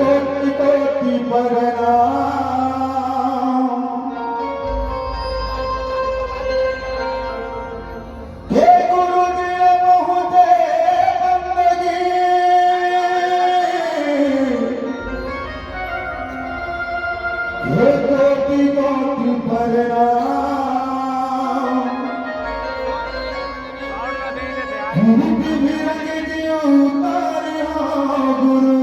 कोटि कोटि प्रणाम। हे गुरु जी मुझे बंदगी, हे कोटि कोटि प्रणाम। गुरु की भी रंग दियो तारिया गुरु,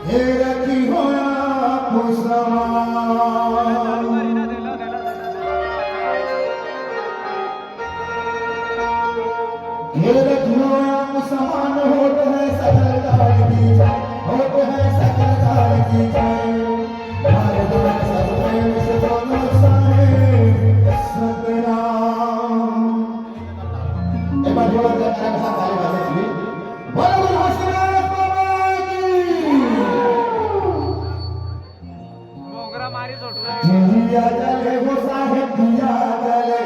हे रखी होया पुसमान। हे रखी होया पुसमान, होत है सकल काल की जाए, होत है सकल काल की जाए। भारत में सब प्रेम से दोनों सारे सतनाम। एक बार जोड़ा जरा के साथ ताली बजा दीजिए। बोलो बोलो हसरत बाबा की। दिया जले वो साहेब दिया जले,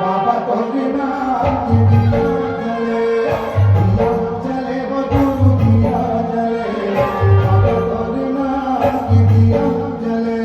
बाबा तो बिना दिया जले। दिया जले वो गुरु दिया जले, बाबा तो बिना दिया जले।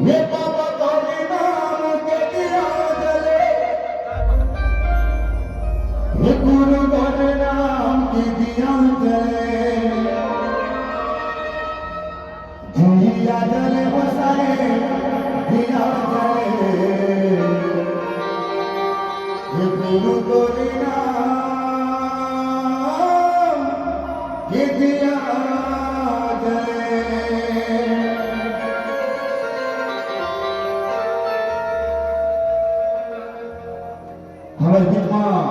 ये बाबा तोरे नाम के दिया जले, ये गुरु तोरे नाम के दिया जले, दिया जले वो सारे दिया जले, ये गुरु तोरे नाम के दिया जले। हमारे बीच में